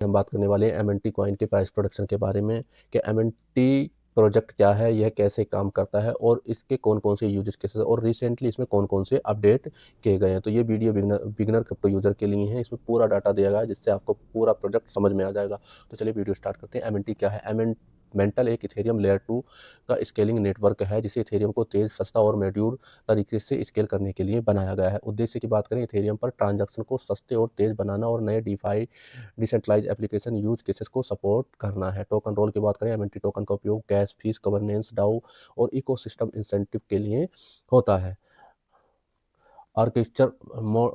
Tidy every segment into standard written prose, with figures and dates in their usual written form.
हम बात करने वाले हैं एमएनटी कॉइन के प्राइस प्रोडक्शन के बारे में कि एमएनटी प्रोजेक्ट क्या है, यह कैसे काम करता है और इसके कौन कौन से यूजेस केसेस और रिसेंटली इसमें कौन कौन से अपडेट किए गए हैं। तो ये वीडियो बिगनर क्रिप्टो यूजर के लिए है। इसमें पूरा डाटा दिया गया है जिससे आपको पूरा प्रोजेक्ट समझ में आ जाएगा। तो चलिए वीडियो स्टार्ट करते हैं। एमएनटी क्या है? मेंटल एक इथेरियम लेयर 2 का स्केलिंग नेटवर्क है जिसे इथेरियम को तेज, सस्ता और मॉड्यूलर तरीके से स्केल करने के लिए बनाया गया है। उद्देश्य की बात करें, इथेरियम पर ट्रांजैक्शन को सस्ते और तेज बनाना और नए DeFi decentralise application use cases को सपोर्ट करना है। टोकन रोल की बात करें, एमएनटी टोकन का उपयोग गैस फीस, गवर्नेंस, डाउ और इकोसिस्टम इंसेंटिव के लिए होता है। Architecture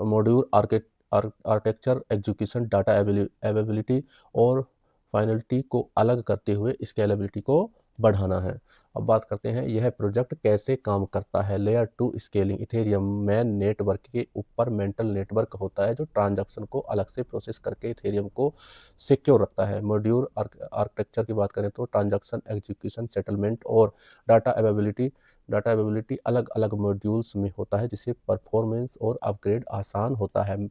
module architecture execution, data availability और फाइनलिटी को अलग करते हुए स्केलेबिलिटी को बढ़ाना है। अब बात करते हैं यह प्रोजेक्ट कैसे काम करता है। Layer 2 scaling, Ethereum main network के ऊपर मेंटल नेटवर्क होता है जो ट्रांजैक्शन को अलग से प्रोसेस करके इथेरियम को सिक्योर रखता है। मॉड्यूल आर्किटेक्चर की बात करें तो ट्रांजैक्शन एग्जीक्यूशन, सेटलमेंट और डाटा अवेलेबिलिटी अलग अलग मॉड्यूल्स में होता है जिससे परफॉर्मेंस और अपग्रेड आसान होता है।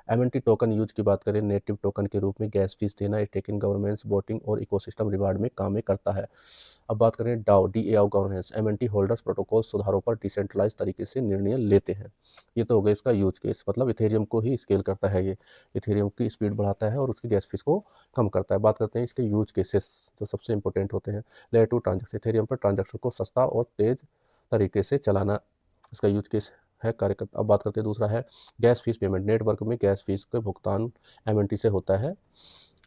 एमएनटी टोकन यूज की बात करें, नेटिव टोकन के रूप में गैस फीस देना, स्टेकिंग, गवर्नेंस, वोटिंग और इकोसिस्टम रिवार्ड में काम करता है। अब बात करें DAO DAI governance, MNT holders protocol सुधारों पर डिसेंट्रलाइज तरीके से निर्णय लेते हैं। ये तो हो गया इसका यूज केस, मतलब इथेरियम को ही स्केल करता है। ये इथेरियम की स्पीड बढ़ाता है और उसकी गैस फीस को कम करता है। बात करते हैं इसके यूज केसेस जो सबसे इंपॉर्टेंट होते हैं। Layer 2 transaction, Ethereum per transaction को सस्ता और तेज तरीके से चलाना इसका यूज केस है कार्य करता। अब बात करते हैं दूसरा है गैस फीस पेमेंट, नेटवर्क में गैस फीस का भुगतान एमएनटी से होता है।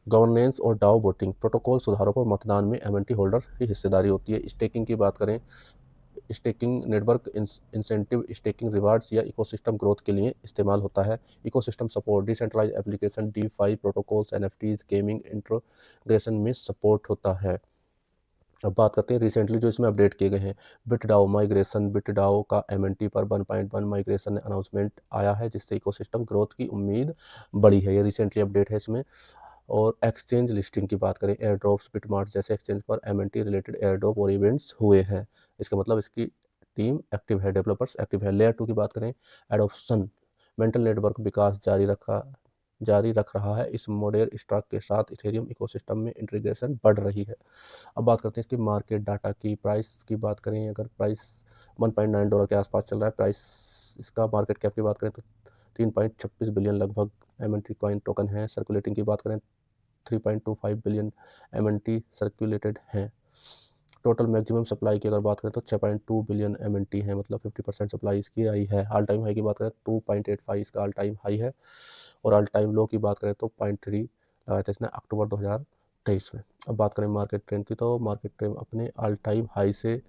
गवर्नेंस और डाओ वोटिंग, प्रोटोकॉल सुधारों पर मतदान में एमएनटी होल्डर की हिस्सेदारी होती है। स्टेकिंग की बात करें, staking network incentive, staking rewards या इकोसिस्टम ग्रोथ के लिए इस्तेमाल होता है। Ecosystem support, decentralise application, DeFi protocols, NFTs, gaming integration में सपोर्ट होता है। अब बात करते हैं रिसेंटली जो इसमें अपडेट किए गए हैं। बिटडाओ माइग्रेशन, बिटडाओ का एमएनटी पर 1.1 माइग्रेशन अनाउंसमेंट आया है जिससे इकोसिस्टम ग्रोथ की उम्मीद बढ़ी है। ये रिसेंटली अपडेट है इसमें। और एक्सचेंज लिस्टिंग की बात करें, एयर ड्रॉप्स, बिटमार्ट जैसे एक्सचेंज पर एमएनटी रिलेटेड एयर ड्रॉप और इवेंट्स हुए हैं। इसका मतलब इसकी टीम एक्टिव है, डेवलपर्स एक्टिव है। लेयर 2 की बात करें, एडोप्शन, मेंटल नेटवर्क विकास जारी रख रहा है। इस मॉडर्न स्टॉक के साथ इथेरियम इकोसिस्टम में इंटीग्रेशन बढ़ रही है। अब बात करते हैं इसकी मार्केट डाटा की। प्राइस की बात करें, अगर प्राइस $1.9 के आसपास चल रहा है प्राइस, इसका मार्केट कैप की बात करें तो 3.26 बिलियन लगभग एमएनटी कॉइन टोकन है। सर्कुलेटिंग की बात करें 3.25 बिलियन एमएनटी सर्कुलेटेड हैं। टोटल मैक्सिमम सप्लाई की अगर बात करें तो 6.2 बिलियन एमएनटी है, मतलब 50% सप्लाई इसकी आई है। ऑल टाइम हाई की बात करें 2.85 इसका ऑल टाइम हाई है। और ऑल टाइम लो की बात करें तो 0.3 लगाया था इसने अक्टूबर 2023 में। अब बात करें मार्केट ट्रेंड की, तो मार्केट ट्रेंड अपने ऑल टाइम हाई से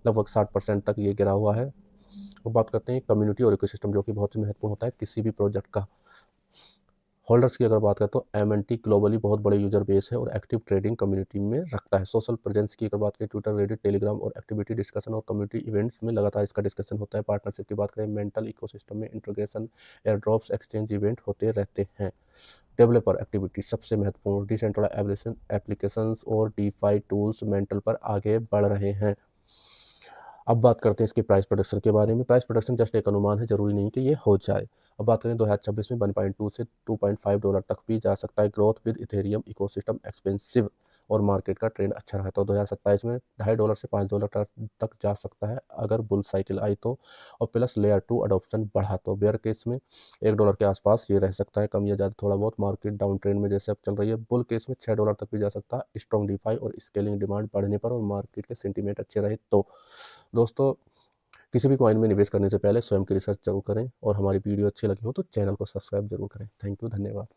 लगभग 60% तक ये गिरा हुआ है। अब बात करते हैं कम्युनिटी और इकोसिस्टम जो कि बहुत ही महत्वपूर्ण होता है किसी भी प्रोजेक्ट का। होल्डर्स की अगर बात करें तो एमएनटी ग्लोबली बहुत बड़े यूजर बेस है और एक्टिव ट्रेडिंग कम्युनिटी में रखता है। सोशल प्रेजेंस की अगर बात करें, ट्विटर, रेडिट, टेलीग्राम और एक्टिविटी डिस्कशन और कम्युनिटी इवेंट्स में लगातार इसका डिस्कशन होता है। पार्टनरशिप की बात करें, मेंटल इकोसिस्टम में integration, air drops, exchange event होते रहते हैं। डेवलपर एक्टिविटी सबसे महत्वपूर्ण, डिसेंट्रलाइज एप्लीकेशंस और डीफाई टूल्स मेंटल पर आगे बढ़ रहे हैं। अब बात करते हैं इसके प्राइस प्रोडक्शन के बारे में। प्राइस प्रोडक्शन जस्ट एक अनुमान है, जरूरी नहीं कि ये हो जाए। अब बात करें 2026 में 1.2 से $2.5 तक भी जा सकता है। Growth with Ethereum ecosystem expensive और मार्केट का ट्रेंड अच्छा रहा तो 2027 में $2.5 से $5 तक जा सकता है अगर बुल साइकिल आई तो, और प्लस लेयर 2 अडोप्शन बढ़ा तो। बेयर केस में $1 के आसपास ये रह सकता है, कम या ज़्यादा थोड़ा बहुत। मार्केट डाउन ट्रेंड में जैसे अब चल रही है, बुल केस में $6 तक भी जा सकता है स्ट्रॉन्ग डिफाई और स्केलिंग डिमांड बढ़ने पर और मार्केट के सेंटीमेंट अच्छे रहे तो। दोस्तों, किसी भी कॉइन में निवेश करने से पहले स्वयं की रिसर्च जरूर करें और हमारी वीडियो अच्छी लगी हो तो चैनल को सब्सक्राइब जरूर करें। थैंक यू, धन्यवाद।